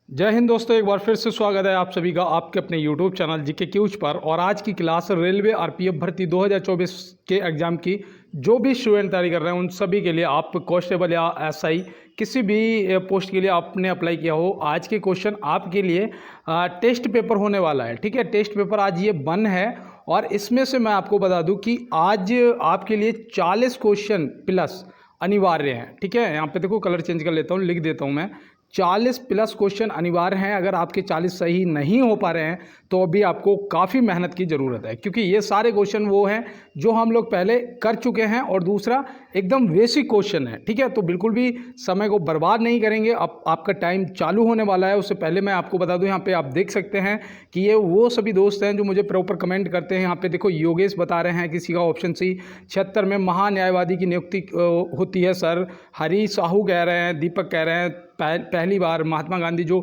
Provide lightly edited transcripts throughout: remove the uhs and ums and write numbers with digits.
जय हिंद दोस्तों, एक बार फिर से स्वागत है आप सभी का आपके अपने YouTube चैनल जीके क्यूज पर। और आज की क्लास रेलवे आरपीएफ भर्ती 2024 के एग्ज़ाम की जो भी स्टूडेंट तैयारी कर रहे हैं उन सभी के लिए, आप कांस्टेबल या एसआई किसी भी पोस्ट के लिए आपने अप्लाई किया हो, आज के क्वेश्चन आपके लिए टेस्ट पेपर होने वाला है। ठीक है, टेस्ट पेपर आज ये बन है और इसमें से मैं आपको बता दूं कि आज आपके लिए 40 क्वेश्चन प्लस अनिवार्य हैं। ठीक है, यहाँ पे देखो कलर चेंज कर लेता हूँ, लिख देता हूँ मैं, 40 प्लस क्वेश्चन अनिवार्य हैं। अगर आपके 40 सही नहीं हो पा रहे हैं तो अभी आपको काफ़ी मेहनत की ज़रूरत है, क्योंकि ये सारे क्वेश्चन वो हैं जो हम लोग पहले कर चुके हैं और दूसरा एकदम बेसिक क्वेश्चन है। ठीक है, तो बिल्कुल भी समय को बर्बाद नहीं करेंगे। अब आपका टाइम चालू होने वाला है, उससे पहले मैं आपको बता दूं, यहाँ पे आप देख सकते हैं कि ये वो सभी दोस्त हैं जो मुझे प्रॉपर कमेंट करते हैं। यहाँ पे देखो योगेश बता रहे हैं किसी का ऑप्शन सी 76 में महान्यायवादी की नियुक्ति होती है सर। हरी साहू कह रहे हैं, दीपक कह रहे हैं पहली बार महात्मा गांधी जो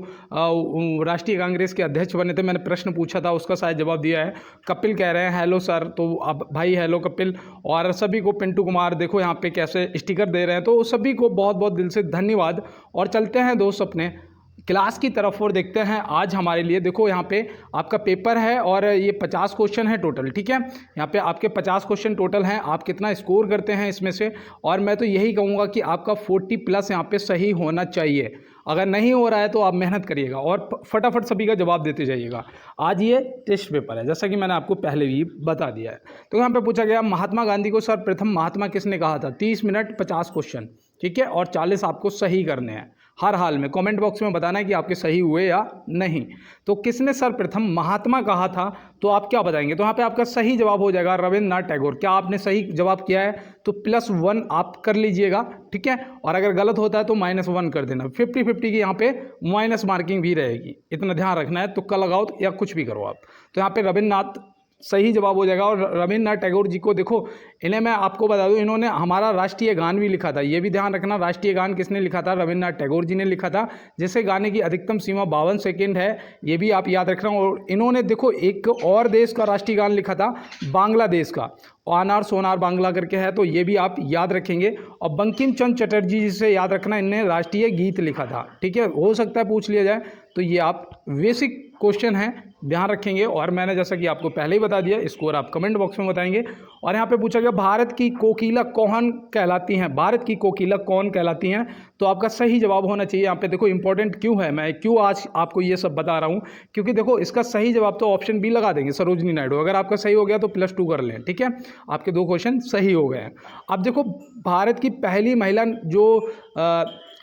राष्ट्रीय कांग्रेस के अध्यक्ष बने थे, मैंने प्रश्न पूछा था उसका शायद जवाब दिया है। कपिल कह रहे हैं हेलो सर, तो अब भाई हेलो कपिल। और सभी को पिंटू कुमार देखो यहाँ पे कैसे स्टिकर दे रहे हैं, तो सभी को बहुत बहुत दिल से धन्यवाद। और चलते हैं दोस्त अपने क्लास की तरफ और देखते हैं आज हमारे लिए। देखो यहाँ पे आपका पेपर है और ये 50 क्वेश्चन है टोटल। ठीक है, यहाँ पे आपके 50 क्वेश्चन टोटल हैं। आप कितना स्कोर करते हैं इसमें से, और मैं तो यही कहूँगा कि आपका 40 प्लस यहाँ पे सही होना चाहिए। अगर नहीं हो रहा है तो आप मेहनत करिएगा और फटाफट सभी का जवाब देते जाइएगा। आज ये टेस्ट पेपर है, जैसा कि मैंने आपको पहले भी बता दिया है। तो यहाँ पे पूछा गया महात्मा गांधी को सर प्रथम महात्मा किसने कहा था। 30 मिनट 50 क्वेश्चन, ठीक है, और 40 आपको सही करने हैं। हर हाल में कमेंट बॉक्स में बताना है कि आपके सही हुए या नहीं। तो किसने सर्वप्रथम महात्मा कहा था, तो आप क्या बताएंगे। तो यहाँ पे आपका सही जवाब हो जाएगा रविंद्रनाथ टैगोर। क्या आपने सही जवाब किया है तो +1 आप कर लीजिएगा। ठीक है, और अगर गलत होता है तो -1 कर देना। 50-50 की यहाँ पे माइनस मार्किंग भी रहेगी, इतना ध्यान रखना है। तुक्का लगाओ या कुछ भी करो आप। तो यहाँ पे रविंद्रनाथ सही जवाब हो जाएगा। और रविंद्रनाथ टैगोर जी को देखो, इन्हें मैं आपको बता दूं, इन्होंने हमारा राष्ट्रीय गान भी लिखा था। ये भी ध्यान रखना, राष्ट्रीय गान किसने लिखा था, रविंद्रनाथ टैगोर जी ने लिखा था, जिसे गाने की अधिकतम सीमा 52 सेकंड है। ये भी आप याद रखना। और इन्होंने देखो एक और देश का राष्ट्रीय गान लिखा था, बांग्लादेश का, आनार सोनार बांग्ला करके है, तो ये भी आप याद रखेंगे। और बंकिम चंद्र चटर्जी जी से याद रखना, इनने राष्ट्रीय गीत लिखा था। ठीक है, हो सकता है पूछ लिया जाए, तो ये आप बेसिक क्वेश्चन है, ध्यान रखेंगे। और मैंने जैसा कि आपको पहले ही बता दिया, स्कोर आप कमेंट बॉक्स में बताएंगे। और यहाँ पे पूछा गया भारत की कोकिला कौन कहलाती हैं, भारत की कोकिला कौन कहलाती हैं, तो आपका सही जवाब होना चाहिए। यहाँ पे देखो इंपॉर्टेंट क्यों है, मैं क्यों आज आपको ये सब बता रहा हूँ, क्योंकि देखो इसका सही जवाब तो ऑप्शन बी लगा देंगे, सरोजनी नायडू। अगर आपका सही हो गया तो +2 कर लें। ठीक है, आपके 2 क्वेश्चन सही हो गए हैं। अब देखो भारत की पहली महिला जो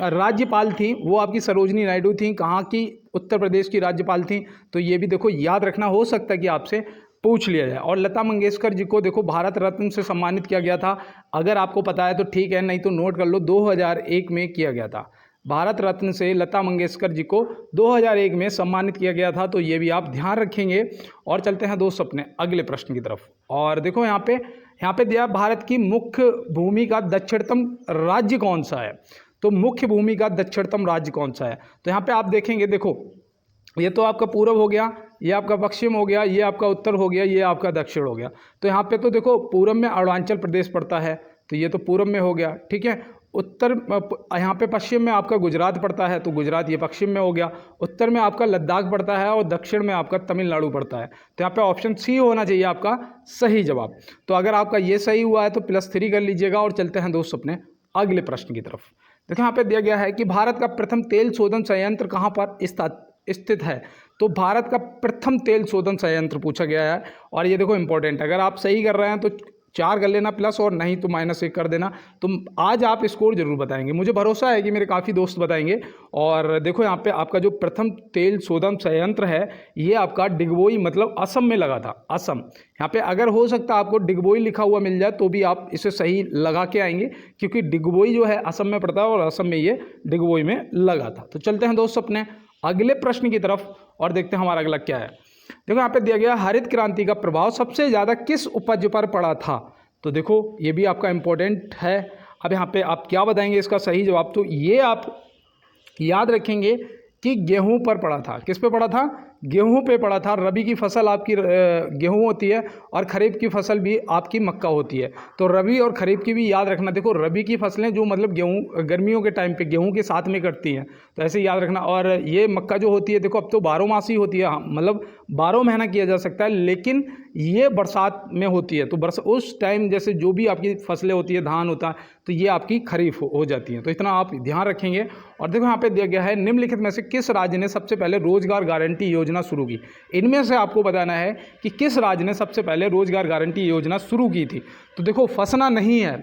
राज्यपाल थी वो आपकी सरोजनी नायडू थी। कहाँ की, उत्तर प्रदेश की राज्यपाल थी। तो ये भी देखो याद रखना, हो सकता है कि आपसे पूछ लिया जाए। और लता मंगेशकर जी को देखो भारत रत्न से सम्मानित किया गया था। अगर आपको पता है तो ठीक है, नहीं तो नोट कर लो, 2001 में किया गया था। भारत रत्न से लता मंगेशकर जी को 2001 में सम्मानित किया गया था, तो ये भी आप ध्यान रखेंगे। और चलते हैं दोस्त अपने अगले प्रश्न की तरफ। और देखो यहाँ पे दिया भारत की मुख्य भूमि का दक्षिणतम राज्य कौन सा है। तो मुख्य भूमि का दक्षिणतम राज्य कौन सा है, तो यहाँ पे आप देखेंगे, देखो ये तो आपका पूर्व हो गया, ये आपका पश्चिम हो गया, ये आपका उत्तर हो गया, ये आपका दक्षिण हो गया। तो यहाँ पे तो देखो पूर्व में अरुणाचल प्रदेश पड़ता है, तो ये तो पूर्व में हो गया। ठीक है, उत्तर यहाँ पे पश्चिम में आपका गुजरात पड़ता है, तो गुजरात ये पश्चिम में हो गया। उत्तर में आपका लद्दाख पड़ता है और दक्षिण में आपका तमिलनाडु पड़ता है। तो यहाँ पे ऑप्शन सी होना चाहिए आपका सही जवाब। तो अगर आपका ये सही हुआ है तो +3 कर लीजिएगा। और चलते हैं दोस्त अपने अगले प्रश्न की तरफ। देखो यहाँ पे दिया गया है कि भारत का प्रथम तेल शोधन संयंत्र कहाँ पर स्थित है। तो भारत का प्रथम तेल शोधन संयंत्र पूछा गया है। और ये देखो इंपॉर्टेंट, अगर आप सही कर रहे हैं तो 4 कर लेना प्लस, और नहीं तो -1 कर देना। तो आज आप स्कोर जरूर बताएंगे, मुझे भरोसा है कि मेरे काफ़ी दोस्त बताएंगे। और देखो यहाँ पे आपका जो प्रथम तेल शोधन संयंत्र है ये आपका डिगबोई मतलब असम में लगा था, असम। यहाँ पे अगर हो सकता है आपको डिगबोई लिखा हुआ मिल जाए तो भी आप इसे सही लगा के आएंगे, क्योंकि डिगबोई जो है असम में पड़ता है और असम में ये डिगबोई में लगा था। तो चलते हैं दोस्त अपने अगले प्रश्न की तरफ और देखते हैं हमारा अगला क्या है। देखो यहाँ पे दिया गया हरित क्रांति का प्रभाव सबसे ज़्यादा किस उपज पर पड़ा था। तो देखो ये भी आपका इम्पोर्टेंट है। अब यहाँ पे आप क्या बताएंगे इसका सही जवाब, तो ये आप याद रखेंगे कि गेहूं पर पड़ा था। किस पे पड़ा था, गेहूं पे पढ़ा था। रबी की फसल आपकी गेहूं होती है और खरीफ की फसल भी आपकी मक्का होती है। तो रबी और खरीफ की भी याद रखना। देखो रबी की फसलें जो मतलब गेहूं गर्मियों के टाइम पे गेहूं के साथ में कटती हैं, तो ऐसे याद रखना। और ये मक्का जो होती है देखो अब तो 12 मास ही होती है, हाँ, मतलब 12 महीना किया जा सकता है, लेकिन ये बरसात में होती है। तो उस टाइम जैसे जो भी आपकी फसलें होती है, धान होता है, तो ये आपकी खरीफ हो जाती हैं। तो इतना आप ध्यान रखेंगे। और देखो यहाँ पे दिया गया है निम्नलिखित में से किस राज्य ने सबसे पहले रोजगार गारंटी योजना शुरू की। इनमें से आपको बताना है कि किस राज्य ने सबसे पहले रोजगार गारंटी योजना शुरू की थी। तो देखो फंसना नहीं है,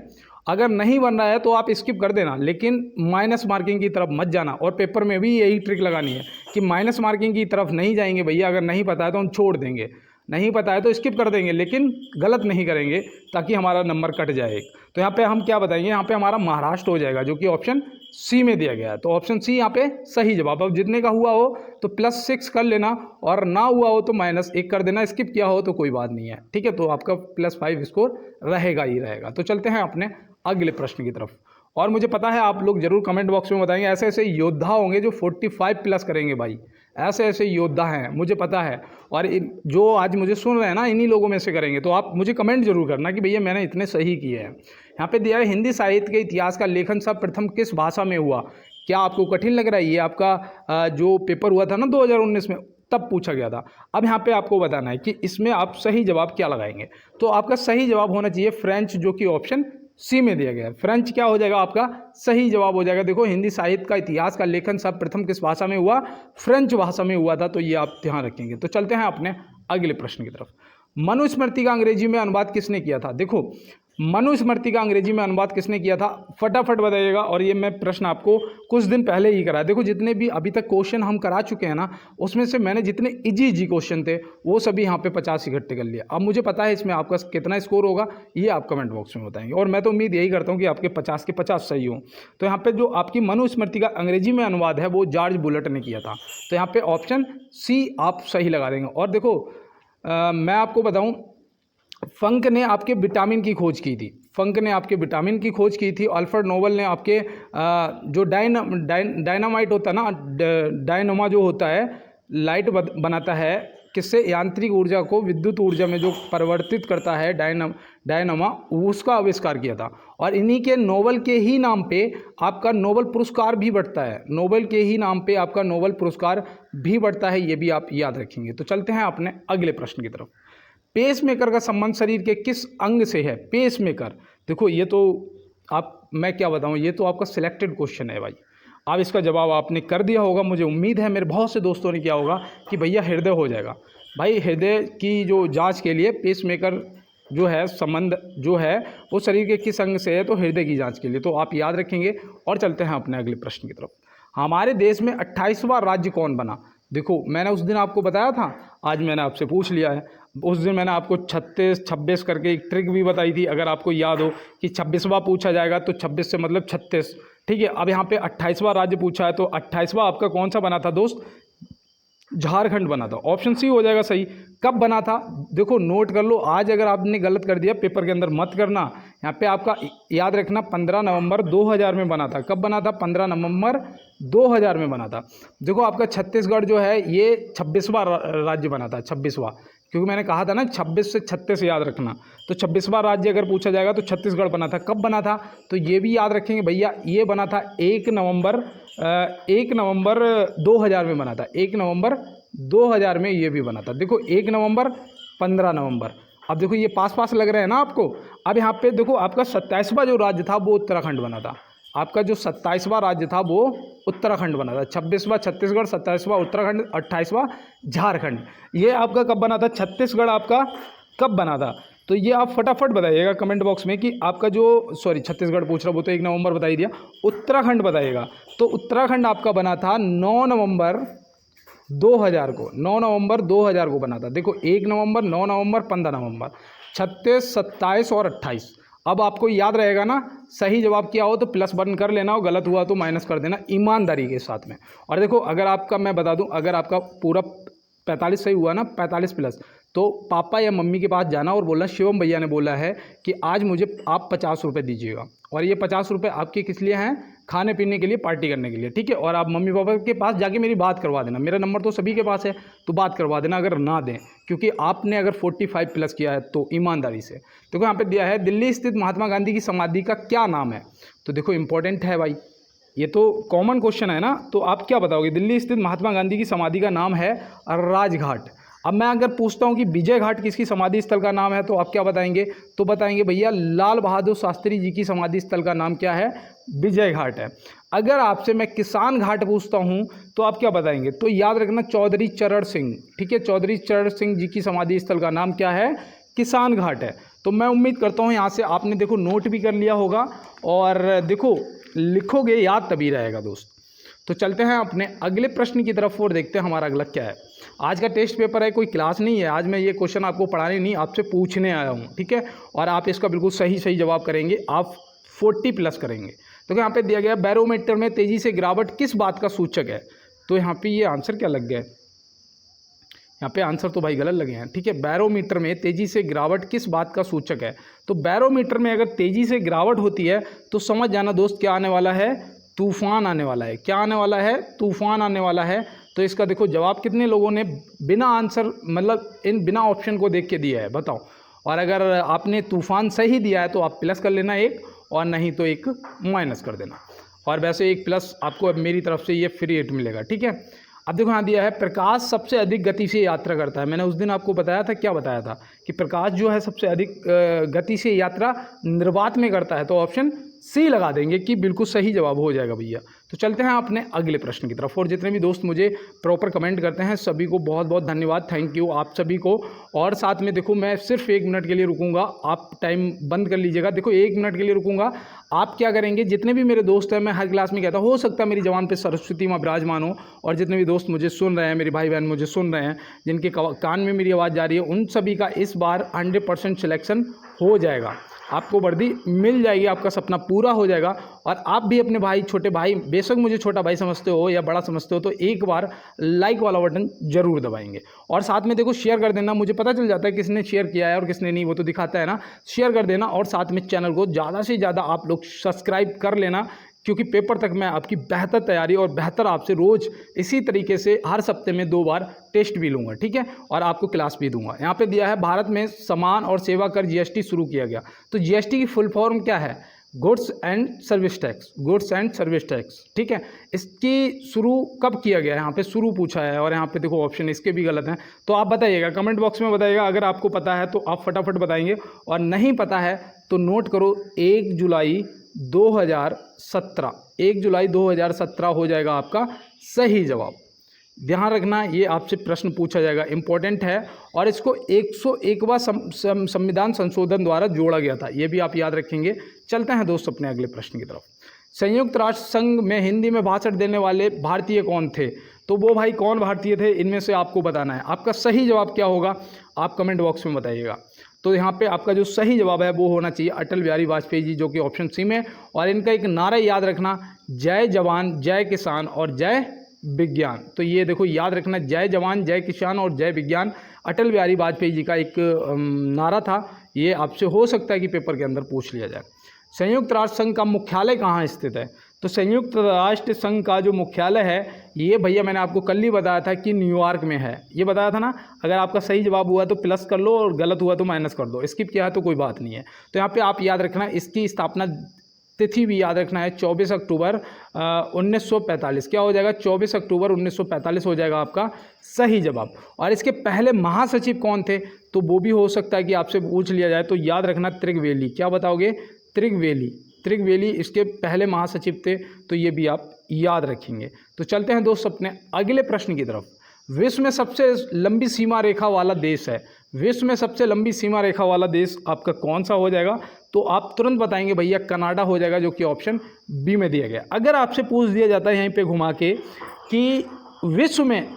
अगर नहीं बन रहा है तो आप स्किप कर देना, लेकिन माइनस मार्किंग की तरफ मत जाना। और पेपर में भी यही ट्रिक लगानी है कि माइनस मार्किंग की तरफ नहीं जाएंगे भैया। अगर नहीं पता है तो हम छोड़ देंगे, नहीं पता है तो स्किप कर देंगे, लेकिन गलत नहीं करेंगे ताकि हमारा नंबर कट जाए। तो यहाँ पे हम क्या बताएंगे, यहाँ पे हमारा महाराष्ट्र हो जाएगा, जो कि ऑप्शन सी में दिया गया है। तो ऑप्शन सी यहाँ पे सही जवाब। अब जितने का हुआ हो तो +6 कर लेना, और ना हुआ हो तो -1 कर देना। स्किप किया हो तो कोई बात नहीं है, ठीक है। तो आपका +5 स्कोर रहेगा ही रहेगा। तो चलते हैं अपने अगले प्रश्न की तरफ। और मुझे पता है आप लोग जरूर कमेंट बॉक्स में बताएंगे, ऐसे ऐसे योद्धा होंगे जो 45+ करेंगे भाई, ऐसे ऐसे योद्धा हैं, मुझे पता है। और जो आज मुझे सुन रहे हैं ना, इन्हीं लोगों में से करेंगे। तो आप मुझे कमेंट जरूर करना कि भैया मैंने इतने सही किए हैं। यहाँ पे दिया है हिंदी साहित्य के इतिहास का लेखन सर्वप्रथम किस भाषा में हुआ। क्या आपको कठिन लग रहा है? ये आपका जो पेपर हुआ था ना 2019 में, तब पूछा गया था। अब यहाँ पे आपको बताना है कि इसमें आप सही जवाब क्या लगाएंगे। तो आपका सही जवाब होना चाहिए फ्रेंच, जो कि ऑप्शन सी में दिया गया है। फ्रेंच क्या हो जाएगा, आपका सही जवाब हो जाएगा। देखो हिंदी साहित्य का इतिहास का लेखन सर्वप्रथम किस भाषा में हुआ, फ्रेंच भाषा में हुआ था। तो ये आप ध्यान रखेंगे। तो चलते हैं अपने अगले प्रश्न की तरफ। मनुस्मृति का अंग्रेजी में अनुवाद किसने किया था। देखो मनुस्मृति का अंग्रेजी में अनुवाद किसने किया था, फटाफट बताइएगा। और ये मैं प्रश्न आपको कुछ दिन पहले ही करा। देखो जितने भी अभी तक क्वेश्चन हम करा चुके हैं ना, उसमें से मैंने जितने इजी क्वेश्चन थे वो सभी यहाँ पे 50 इकट्ठे कर लिए। अब मुझे पता है इसमें आपका कितना स्कोर होगा, ये आप कमेंट बॉक्स में बताएंगे। और मैं तो उम्मीद यही करता हूँ कि आपके 50 के 50 सही हों। तो यहाँ पे जो आपकी मनुस्मृति का अंग्रेजी में अनुवाद है वो जॉर्ज बुलेट ने किया था। तो यहाँ पे ऑप्शन सी आप सही लगा देंगे। और देखो मैं आपको बताऊँ, फंक ने आपके विटामिन की खोज की थी। फंक ने आपके विटामिन की खोज की थी। अल्फ्रेड नोबल ने आपके जो डायनामाइट होता है ना, डायनामा जो होता है, लाइट बनाता है, किससे, यांत्रिक ऊर्जा को विद्युत ऊर्जा में जो परिवर्तित करता है, डायनामा, उसका आविष्कार किया था। और इन्हीं के नोबल के ही नाम पे आपका नोबल पुरस्कार भी बढ़ता है। नोबल के ही नाम पे आपका नोबल पुरस्कार भी बढ़ता है, ये भी आप याद रखेंगे। तो चलते हैं अपने अगले प्रश्न की तरफ। पेसमेकर का संबंध शरीर के किस अंग से है। पेसमेकर, देखो ये तो मैं क्या बताऊं, ये तो आपका सिलेक्टेड क्वेश्चन है भाई। अब इसका जवाब आपने कर दिया होगा, मुझे उम्मीद है। मेरे बहुत से दोस्तों ने किया होगा कि भैया हृदय हो जाएगा। भाई हृदय की जो जांच के लिए पेसमेकर जो है संबंध जो है वो शरीर के किस अंग से है, तो हृदय की जांच के लिए। तो आप याद रखेंगे। और चलते हैं अपने अगले प्रश्न की तरफ। हमारे देश में 28वां राज्य कौन बना। देखो मैंने उस दिन आपको बताया था, आज मैंने आपसे पूछ लिया है। उस दिन मैंने आपको 36 26 करके एक ट्रिक भी बताई थी, अगर आपको याद हो कि 26वां पूछा जाएगा तो 26 से मतलब 36, ठीक है। अब यहाँ पे 28वां राज्य पूछा है, तो 28वां आपका कौन सा बना था दोस्त, झारखंड बना था। ऑप्शन सी हो जाएगा सही। कब बना था, देखो नोट कर लो। आज अगर आपने गलत कर दिया पेपर के अंदर मत करना। यहाँ पे आपका याद रखना 15 नवंबर 2000 में बना था। कब बना था, 15 नवंबर 2000 में बना था। देखो आपका छत्तीसगढ़ जो है ये 26वां राज्य बना था, 26वां, क्योंकि मैंने कहा था ना 26 से 36 याद रखना। तो 26वां राज्य अगर पूछा जाएगा तो छत्तीसगढ़ बना था। कब बना था, तो ये भी याद रखेंगे भैया। ये बना था 1 नवंबर 2000 में बना था। 1 नवंबर 2000 में ये भी बना था। देखो 1 नवंबर 15 नवंबर। अब देखो ये पास पास लग रहे हैं ना आपको। अब यहाँ पे देखो आपका 27वां जो राज्य था वो उत्तराखंड बना था। आपका जो 27वां राज्य था वो उत्तराखंड बना था। 26वां छत्तीसगढ़, 27वां उत्तराखंड, 28वां झारखंड। ये आपका कब बना था, छत्तीसगढ़ आपका कब बना था। तो ये आप फटाफट बताइएगा कमेंट बॉक्स में कि आपका जो, सॉरी छत्तीसगढ़ पूछ रहा, वो तो 1 नवंबर बता ही दिया। उत्तराखंड बताइएगा। तो उत्तराखंड आपका बना था 9 नवंबर 2000 को। 9 नवंबर 2000 को बना था। देखो 1 नवंबर, 9 नवंबर, 15 नवंबर, 36, 27 और 28। अब आपको याद रहेगा ना, सही जवाब क्या हो तो +1 कर लेना, और गलत हुआ तो माइनस कर देना, ईमानदारी के साथ में। और देखो अगर आपका, मैं बता दूं, अगर आपका पूरा 45 सही हुआ ना, 45+, तो पापा या मम्मी के पास जाना और बोलना शिवम भैया ने बोला है कि आज मुझे आप 50 रुपये दीजिएगा। और ये 50 रुपये आपके किस लिए हैं, खाने पीने के लिए, पार्टी करने के लिए, ठीक है। और आप मम्मी पापा के पास जाके मेरी बात करवा देना, मेरा नंबर तो सभी के पास है, तो बात करवा देना अगर ना दें, क्योंकि आपने अगर 45 प्लस किया है तो ईमानदारी से। देखो यहाँ पे दिया है दिल्ली स्थित महात्मा गांधी की समाधि का क्या नाम है। तो देखो इंपॉर्टेंट है भाई, ये तो कॉमन क्वेश्चन है ना, तो आप क्या बताओगे। दिल्ली स्थित महात्मा गांधी की समाधि का नाम है राजघाट। अब मैं अगर पूछता हूँ कि विजय घाट किसकी समाधि स्थल का नाम है, तो आप क्या बताएंगे, तो बताएंगे भैया लाल बहादुर शास्त्री जी की समाधि स्थल का नाम क्या है, विजय घाट है। अगर आपसे मैं किसान घाट पूछता हूँ तो आप क्या बताएंगे, तो याद रखना चौधरी चरण सिंह, ठीक है, चौधरी चरण सिंह जी की समाधि स्थल का नाम क्या है, किसान घाट है। तो मैं उम्मीद करता हूँ यहाँ से आपने देखो नोट भी कर लिया होगा, और देखो लिखोगे याद तभी रहेगा दोस्त। तो चलते हैं अपने अगले प्रश्न की तरफ और देखते हैं हमारा अगला क्या है। आज का टेस्ट पेपर है, कोई क्लास नहीं है, आज मैं ये क्वेश्चन आपको पढ़ाने नहीं, आपसे पूछने आया हूँ, ठीक है। और आप इसका बिल्कुल सही जवाब करेंगे, आप 40 प्लस करेंगे। तो यहाँ पे दिया गया बैरोमीटर में तेजी से गिरावट किस बात का सूचक है। तो यहाँ पे ये आंसर क्या लग गया है, यहाँ पे आंसर तो भाई गलत लगे हैं, ठीक है। बैरोमीटर में तेजी से गिरावट किस बात का सूचक है। तो बैरोमीटर में अगर तेजी से गिरावट होती है तो समझ जाना दोस्त क्या आने वाला है, तूफान आने वाला है। क्या आने वाला है, तूफान आने वाला है। तो इसका देखो जवाब कितने लोगों ने बिना आंसर मतलब इन बिना ऑप्शन को देख के दिया है, बताओ। और अगर आपने तूफान सही दिया है तो आप प्लस कर लेना एक, और नहीं तो एक माइनस कर देना। और वैसे एक प्लस आपको अब मेरी तरफ से ये फ्री हिट मिलेगा, ठीक है। अब देखो यहाँ दिया है प्रकाश सबसे अधिक गति से यात्रा करता है। मैंने उस दिन आपको बताया था, क्या बताया था, कि प्रकाश जो है सबसे अधिक गति से यात्रा निर्वात में करता है। तो ऑप्शन सी लगा देंगे कि बिल्कुल सही जवाब हो जाएगा भैया। तो चलते हैं अपने अगले प्रश्न की तरफ। और जितने भी दोस्त मुझे प्रॉपर कमेंट करते हैं सभी को बहुत बहुत धन्यवाद, थैंक यू आप सभी को। और साथ में देखो मैं सिर्फ 1 मिनट के लिए रुकूंगा, आप टाइम बंद कर लीजिएगा। देखो 1 मिनट के लिए रुकूंगा, आप क्या करेंगे, जितने भी मेरे दोस्त हैं, मैं हर क्लास में कहता हूँ, हो सकता है मेरी जवान पे सरस्वती माँ विराजमान हो, और जितने भी दोस्त मुझे सुन रहे हैं, मेरे भाई बहन मुझे सुन रहे हैं, जिनके कान में मेरी आवाज़ जा रही है, उन सभी का इस बार 100% सिलेक्शन हो जाएगा। आपको वर्दी मिल जाएगी, आपका सपना पूरा हो जाएगा। और आप भी अपने भाई, छोटे भाई, बेशक मुझे छोटा भाई समझते हो या बड़ा समझते हो, तो एक बार लाइक वाला बटन जरूर दबाएंगे। और साथ में देखो शेयर कर देना, मुझे पता चल जाता है किसने शेयर किया है और किसने नहीं, वो तो दिखाता है ना। शेयर कर देना, और साथ में चैनल को ज़्यादा से ज़्यादा आप लोग सब्सक्राइब कर लेना, क्योंकि पेपर तक मैं आपकी बेहतर तैयारी और बेहतर आपसे रोज़ इसी तरीके से हर हफ्ते में 2 बार टेस्ट भी लूँगा, ठीक है, और आपको क्लास भी दूंगा। यहाँ पे दिया है भारत में सामान और सेवा कर जीएसटी शुरू किया गया। तो जीएसटी की फुल फॉर्म क्या है, goods and service tax, goods and service tax, ठीक है। इसकी शुरू कब किया गया है, यहाँ पे शुरू पूछा है, और यहाँ पे देखो ऑप्शन इसके भी गलत हैं। तो आप बताइएगा, कमेंट बॉक्स में बताइएगा। अगर आपको पता है तो आप फटाफट बताएंगे, और नहीं पता है तो नोट करो 1 जुलाई 2017, 1 जुलाई 2017 हो जाएगा आपका सही जवाब। ध्यान रखना, ये आपसे प्रश्न पूछा जाएगा, इंपॉर्टेंट है, और इसको 101वां संविधान संशोधन द्वारा जोड़ा गया था, ये भी आप याद रखेंगे। चलते हैं दोस्त अपने अगले प्रश्न की तरफ। संयुक्त राष्ट्र संघ में हिंदी में भाषण देने वाले भारतीय कौन थे। तो वो भाई कौन भारतीय थे, इनमें से आपको बताना है। आपका सही जवाब क्या होगा, आप कमेंट बॉक्स में बताइएगा। तो यहाँ पे आपका जो सही जवाब है वो होना चाहिए अटल बिहारी वाजपेयी जी, जो कि ऑप्शन सी में। और इनका एक नारा याद रखना, जय जवान जय किसान और जय विज्ञान। तो ये देखो याद रखना, जय जवान जय किसान और जय विज्ञान अटल बिहारी वाजपेयी जी का एक नारा था। ये आपसे हो सकता है कि पेपर के अंदर पूछ लिया जाए। संयुक्त राष्ट्र संघ का मुख्यालय कहाँ स्थित है। तो संयुक्त राष्ट्र संघ का जो मुख्यालय है, ये भैया मैंने आपको कल ही बताया था कि न्यूयॉर्क में है, ये बताया था ना। अगर आपका सही जवाब हुआ तो प्लस कर लो, और गलत हुआ तो माइनस कर दो, स्किप किया है तो कोई बात नहीं है। तो यहाँ पे आप याद रखना, इसकी स्थापना तिथि भी याद रखना है 24 अक्टूबर 1945। क्या हो जाएगा, 24 अक्टूबर 1945 हो जाएगा आपका सही जवाब। और इसके पहले महासचिव कौन थे, तो वो भी हो सकता है कि आपसे पूछ लिया जाए। तो याद रखना त्रिगवेली, क्या बताओगे, त्रिगवेली इसके पहले महासचिव थे, तो ये भी आप याद रखेंगे। तो चलते हैं दोस्त अपने अगले प्रश्न की तरफ। विश्व में सबसे लंबी सीमा रेखा वाला देश है, विश्व में सबसे लंबी सीमा रेखा वाला देश आपका कौन सा हो जाएगा। तो आप तुरंत बताएंगे भैया कनाडा हो जाएगा, जो कि ऑप्शन बी में दिया गया। अगर आपसे पूछ दिया जाता है यहीं पे घुमा के कि विश्व में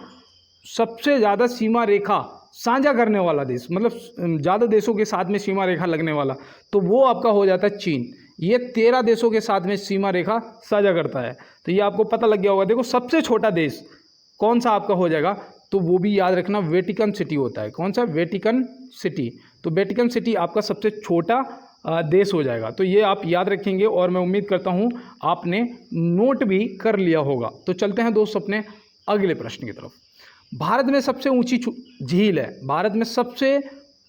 सबसे ज़्यादा सीमा रेखा साझा करने वाला देश, मतलब ज़्यादा देशों के साथ में सीमा रेखा लगने वाला, तो वो आपका हो जाता है चीन। ये 13 देशों के साथ में सीमा रेखा साझा करता है। तो ये आपको पता लग गया होगा। देखो सबसे छोटा देश कौन सा आपका हो जाएगा, तो वो भी याद रखना वेटिकन सिटी होता है। कौन सा, वेटिकन सिटी। तो वेटिकन सिटी आपका सबसे छोटा देश हो जाएगा। तो ये आप याद रखेंगे और मैं उम्मीद करता हूँ आपने नोट भी कर लिया होगा। तो चलते हैं दोस्त अपने अगले प्रश्न की तरफ। भारत में सबसे ऊंची झील है, भारत में सबसे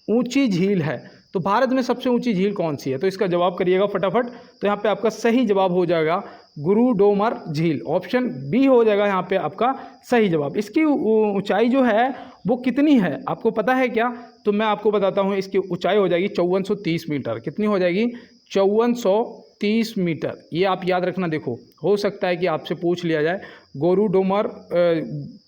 ऊंची झील है, तो भारत में सबसे ऊंची झील कौन सी है? तो इसका जवाब करिएगा फटाफट। तो यहाँ पे आपका सही जवाब हो जाएगा गुरुडोमर झील, ऑप्शन बी हो जाएगा यहाँ पे आपका सही जवाब। इसकी ऊंचाई जो है वो कितनी है आपको पता है क्या? तो मैं आपको बताता हूँ, इसकी ऊंचाई हो जाएगी 5430 मीटर। कितनी हो जाएगी? 5430 मीटर। ये आप याद रखना। देखो हो सकता है कि आपसे पूछ लिया जाए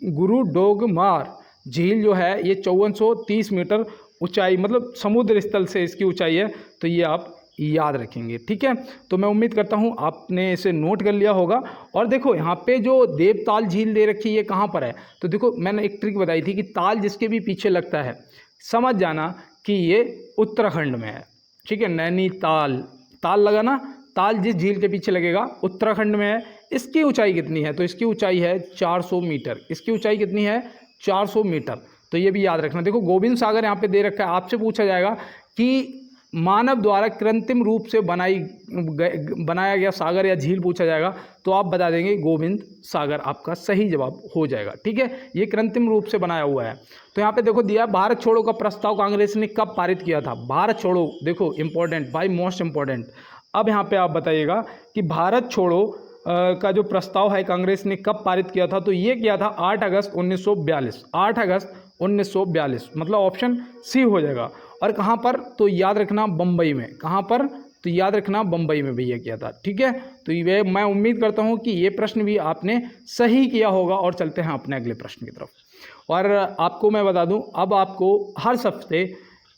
गुरुडोगमार झील जो है ये 5430 मीटर ऊंचाई, मतलब समुद्र स्थल से इसकी ऊंचाई है। तो ये आप याद रखेंगे, ठीक है। तो मैं उम्मीद करता हूँ आपने इसे नोट कर लिया होगा। और देखो यहाँ पे जो देवताल झील दे रखी है ये कहाँ पर है? तो देखो मैंने एक ट्रिक बताई थी कि ताल जिसके भी पीछे लगता है समझ जाना कि ये उत्तराखंड में है, ठीक है। नैनीताल, ताल लगा ना, ताल जिस झील के पीछे लगेगा उत्तराखंड में है। इसकी ऊंचाई कितनी है? तो इसकी ऊंचाई है 400 मीटर। इसकी ऊंचाई कितनी है? 400 मीटर। तो ये भी याद रखना। देखो गोविंद सागर यहाँ पे दे रखा है, आपसे पूछा जाएगा कि मानव द्वारा कृत्रिम रूप से बनाया गया सागर या झील पूछा जाएगा, तो आप बता देंगे गोविंद सागर आपका सही जवाब हो जाएगा, ठीक है। ये कृत्रिम रूप से बनाया हुआ है। तो यहाँ पे देखो दिया, भारत छोड़ो का प्रस्ताव कांग्रेस ने कब पारित किया था? भारत छोड़ो, देखो इंपॉर्टेंट भाई, मोस्ट इंपॉर्टेंट। अब यहाँ पे आप बताइएगा कि भारत छोड़ो का जो प्रस्ताव है कांग्रेस ने कब पारित किया था? तो ये किया था 8 अगस्त 1942। 8 अगस्त 1942, मतलब ऑप्शन सी हो जाएगा। और कहाँ पर? तो याद रखना बम्बई में। कहाँ पर? तो याद रखना बम्बई में भैया किया था, ठीक है। तो ये मैं उम्मीद करता हूँ कि ये प्रश्न भी आपने सही किया होगा। और चलते हैं अपने अगले प्रश्न की तरफ। और आपको मैं बता दूँ, अब आपको हर हफ्ते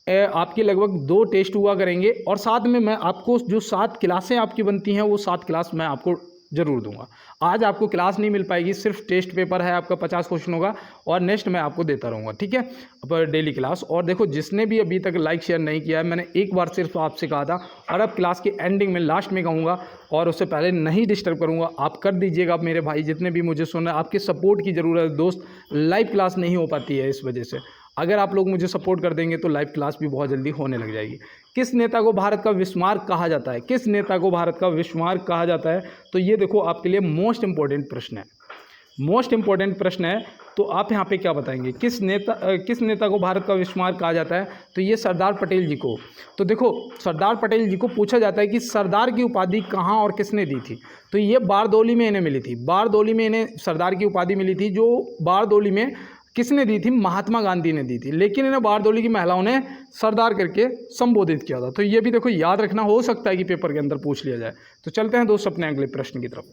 आपकी लगभग 2 टेस्ट हुआ करेंगे और साथ में मैं आपको जो 7 क्लासें आपकी बनती हैं वो 7 क्लास मैं आपको ज़रूर दूंगा। आज आपको क्लास नहीं मिल पाएगी, सिर्फ टेस्ट पेपर है आपका, 50 क्वेश्चन होगा और नेक्स्ट मैं आपको देता रहूँगा, ठीक है, पर डेली क्लास। और देखो जिसने भी अभी तक लाइक शेयर नहीं किया है, मैंने एक बार सिर्फ आपसे कहा था और अब क्लास के एंडिंग में लास्ट में कहूँगा और उससे पहले नहीं डिस्टर्ब करूँगा, आप कर दीजिएगा। आप मेरे भाई जितने भी मुझे सुन रहे हैं, आपके सपोर्ट की ज़रूरत है दोस्त। लाइव क्लास नहीं हो पाती है इस वजह से, अगर आप लोग मुझे सपोर्ट कर देंगे तो लाइव क्लास भी बहुत जल्दी होने लग जाएगी। किस नेता को भारत का विस्मार्क कहा जाता है? किस नेता को भारत का विस्मार्क कहा जाता है? तो ये देखो आपके लिए मोस्ट इंपॉर्टेंट प्रश्न है, मोस्ट इंपॉर्टेंट प्रश्न है। तो आप यहाँ पे क्या बताएंगे? किस नेता को भारत का विस्मार्क कहा जाता है? तो ये सरदार पटेल जी को। तो देखो सरदार पटेल जी को पूछा जाता है कि सरदार की उपाधि कहाँ और किसने दी थी? तो ये बारदौली में इन्हें मिली थी। बारदौली में इन्हें सरदार की उपाधि मिली थी, जो बारदौली में किसने दी थी? महात्मा गांधी ने दी थी, लेकिन इन्हें बारदौली की महिलाओं ने सरदार करके संबोधित किया था। तो ये भी देखो याद रखना, हो सकता है कि पेपर के अंदर पूछ लिया जाए। तो चलते हैं दोस्त अपने अगले प्रश्न की तरफ।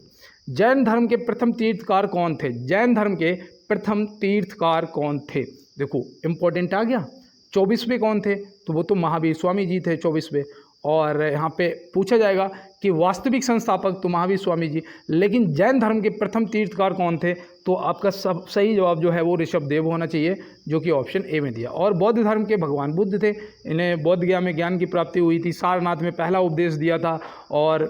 जैन धर्म के प्रथम तीर्थकार कौन थे? जैन धर्म के प्रथम तीर्थकार कौन थे? देखो इंपॉर्टेंट आ गया। 24वें कौन थे? तो वो तो महावीर स्वामी जी थे 24वें। और यहाँ पे पूछा जाएगा कि वास्तविक संस्थापक तो महावीर स्वामी जी, लेकिन जैन धर्म के प्रथम तीर्थकार कौन थे? तो आपका सब सही जवाब जो है वो ऋषभ देव होना चाहिए, जो कि ऑप्शन ए में दिया। और बौद्ध धर्म के भगवान बुद्ध थे, इन्हें बोध गया में ज्ञान की प्राप्ति हुई थी, सारनाथ में पहला उपदेश दिया था। और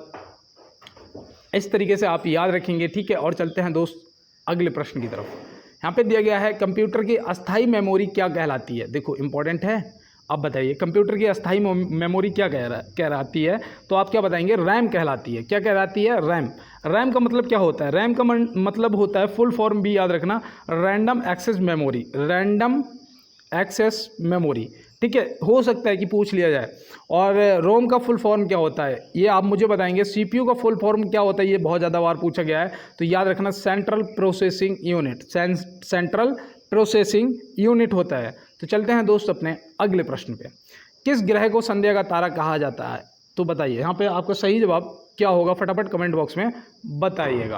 इस तरीके से आप याद रखेंगे, ठीक है। और चलते हैं दोस्त अगले प्रश्न की तरफ। यहाँ पे दिया गया है कंप्यूटर की अस्थाई मेमोरी क्या कहलाती है? देखो इंपॉर्टेंट है। अब बताइए कंप्यूटर की अस्थाई मेमोरी क्या कहलाती है? तो आप क्या बताएंगे? रैम कहलाती है। क्या कहलाती है? रैम। रैम का मतलब क्या होता है? रैम का मतलब होता है, फुल फॉर्म भी याद रखना, random access memory. Random access memory, ठीक है, हो सकता है कि पूछ लिया जाए। और रोम का फुल फॉर्म क्या होता है? ये आप मुझे बताएंगे। सीपीयू का फुल फॉर्म क्या होता है? ये बहुत ज़्यादा बार पूछा गया है, तो याद रखना central processing unit. Central processing unit होता है। तो चलते हैं दोस्त अपने अगले प्रश्न पे। किस ग्रह को संध्या का तारा कहा जाता है? तो बताइए यहाँ पे आपका सही जवाब क्या होगा, फटाफट कमेंट बॉक्स में बताइएगा।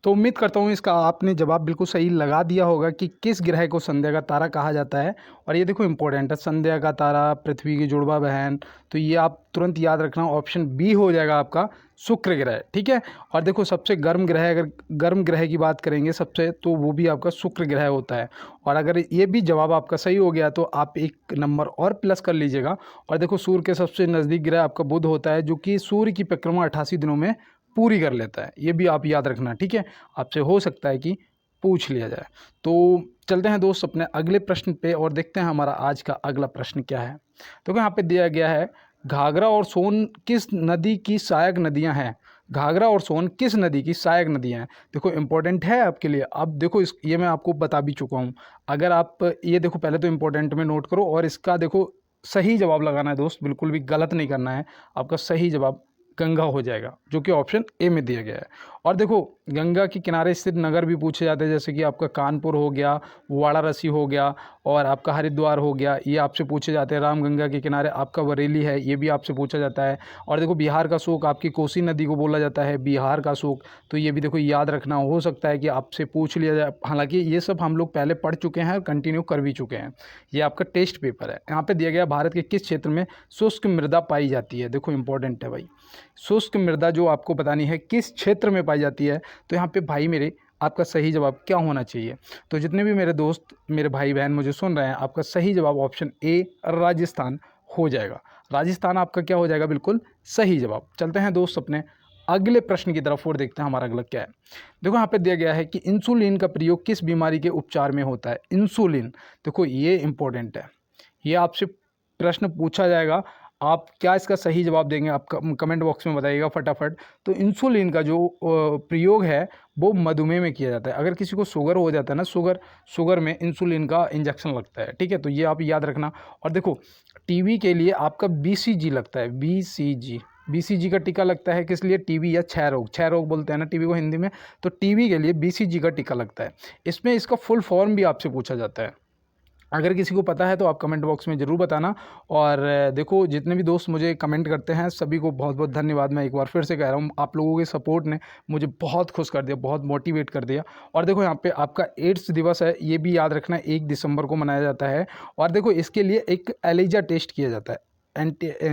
तो उम्मीद करता हूँ इसका आपने जवाब बिल्कुल सही लगा दिया होगा कि किस ग्रह को संध्या का तारा कहा जाता है। और ये देखो इंपॉर्टेंट है, संध्या का तारा, पृथ्वी की जुड़वा बहन। तो ये आप तुरंत याद रखना, ऑप्शन बी हो जाएगा आपका शुक्र ग्रह, ठीक है। और देखो सबसे गर्म ग्रह, अगर गर्म ग्रह की बात करेंगे सबसे, तो वो भी आपका शुक्र ग्रह होता है। और अगर ये भी जवाब आपका सही हो गया तो आप 1 नंबर और प्लस कर लीजिएगा। और देखो सूर्य के सबसे नज़दीक ग्रह आपका बुध होता है, जो कि सूर्य की परिक्रमा 88 दिनों में पूरी कर लेता है। ये भी आप याद रखना, ठीक है, आपसे हो सकता है कि पूछ लिया जाए। तो चलते हैं दोस्त अपने अगले प्रश्न पे और देखते हैं हमारा आज का अगला प्रश्न क्या है। तो यहाँ पे दिया गया है घाघरा और सोन किस नदी की सहायक नदियां हैं? घाघरा और सोन किस नदी की सहायक नदियां हैं? देखो इंपॉर्टेंट है आपके लिए। अब देखो इस ये मैं आपको बता भी चुका हूँ। अगर आप ये देखो पहले तो इंपॉर्टेंट में नोट करो और इसका देखो सही जवाब लगाना है दोस्त, बिल्कुल भी गलत नहीं करना है। आपका सही जवाब गंगा हो जाएगा, जो कि ऑप्शन ए में दिया गया है। और देखो गंगा के किनारे स्थित नगर भी पूछे जाते हैं, जैसे कि आपका कानपुर हो गया, वाराणसी हो गया और आपका हरिद्वार हो गया, ये आपसे पूछे जाते हैं। रामगंगा के किनारे आपका बरेली है, ये भी आपसे पूछा जाता है। और देखो बिहार का शोक आपकी कोसी नदी को बोला जाता है, बिहार का शोक, तो ये भी देखो याद रखना। हो सकता है कि आपसे पूछ लिया जाए, हालांकि ये सब हम लोग पहले पढ़ चुके हैं और कंटिन्यू कर भी चुके हैं। ये आपका टेस्ट पेपर है। यहाँ पे दिया गया भारत के किस क्षेत्र में शुष्क मृदा पाई जाती है? देखो इंपॉर्टेंट है भाई, शुष्क मृदा जो आपको बतानी है किस क्षेत्र में पाई जाती है। तो यहाँ पे भाई मेरे आपका सही जवाब क्या होना चाहिए? तो जितने भी मेरे दोस्त मेरे भाई बहन मुझे सुन रहे हैं, आपका सही जवाब ऑप्शन ए राजस्थान हो जाएगा। राजस्थान आपका क्या हो जाएगा? बिल्कुल सही जवाब। चलते हैं दोस्त अपने अगले प्रश्न की तरफ और देखते हैं हमारा अगला क्या है। देखो यहाँ पे दिया गया है कि इंसुलिन का प्रयोग किस बीमारी के उपचार में होता है? इंसुलिन, देखो ये इंपॉर्टेंट है, ये आपसे प्रश्न पूछा जाएगा। आप क्या इसका सही जवाब देंगे? आप कमेंट बॉक्स में बताइएगा फटाफट। तो इंसुलिन का जो प्रयोग है वो मधुमेह में किया जाता है। अगर किसी को शुगर हो जाता है ना, शुगर में इंसुलिन का इंजेक्शन लगता है, ठीक है, तो ये आप याद रखना। और देखो टीबी के लिए आपका बीसीजी लगता है, बीसीजी का टीका लगता है। किस लिए? टीबी या क्षय रोग बोलते हैं ना टीबी को हिंदी में, तो टीबी के लिए बीसीजी का टीका लगता है। इसमें इसका फुल फॉर्म भी आपसे पूछा जाता है। अगर किसी को पता है तो आप कमेंट बॉक्स में ज़रूर बताना। और देखो जितने भी दोस्त मुझे कमेंट करते हैं सभी को बहुत बहुत धन्यवाद। मैं एक बार फिर से कह रहा हूँ, आप लोगों के सपोर्ट ने मुझे बहुत खुश कर दिया, बहुत मोटिवेट कर दिया। और देखो यहाँ पे आपका एड्स दिवस है, ये भी याद रखना, 1 दिसंबर को मनाया जाता है। और देखो इसके लिए एक एलिजा टेस्ट किया जाता है,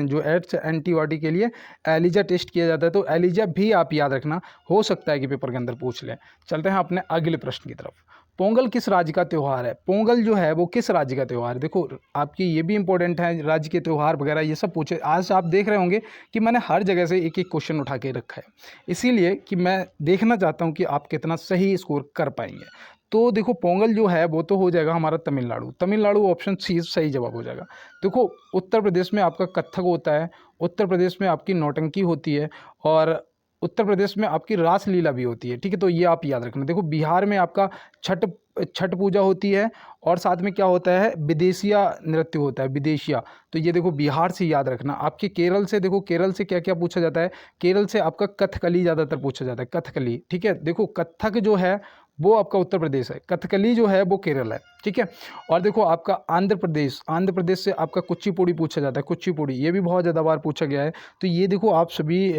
जो एड्स एंटीबॉडी के लिए एलिजा टेस्ट किया जाता है। तो एलिजा भी आप याद रखना, हो सकता है कि पेपर के अंदर पूछ लें। चलते हैं अपने अगले प्रश्न की तरफ। पोंगल किस राज्य का त्यौहार है? पोंगल जो है वो किस राज्य का त्यौहार है? देखो आपकी ये भी इंपॉर्टेंट है, राज्य के त्यौहार वगैरह ये सब पूछे। आज आप देख रहे होंगे कि मैंने हर जगह से एक एक क्वेश्चन उठा के रखा है, इसीलिए कि मैं देखना चाहता हूँ कि आप कितना सही स्कोर कर पाएंगे। तो देखो पोंगल जो है वो तो हो जाएगा हमारा तमिलनाडु, ऑप्शन सी सही जवाब हो जाएगा। देखो उत्तर प्रदेश में आपका कथक होता है, उत्तर प्रदेश में आपकी नौटंकी होती है और उत्तर प्रदेश में आपकी रासलीला भी होती है, ठीक है, तो ये आप याद रखना। देखो बिहार में आपका छठ पूजा होती है और साथ में क्या होता है? विदेशिया नृत्य होता है, विदेशिया। तो ये देखो बिहार से याद रखना। आपके केरल से, देखो केरल से क्या क्या पूछा जाता है? केरल से आपका कथकली ज़्यादातर पूछा जाता है, कथकली, ठीक है। देखो कथक जो है वो आपका उत्तर प्रदेश है, कथकली जो है वो केरल है, ठीक है। और देखो आपका आंध्र प्रदेश से आपका कुचिपुड़ी पूछा जाता है, कुचिपुड़ी, ये भी बहुत ज़्यादा बार पूछा गया है। तो ये देखो आप सभी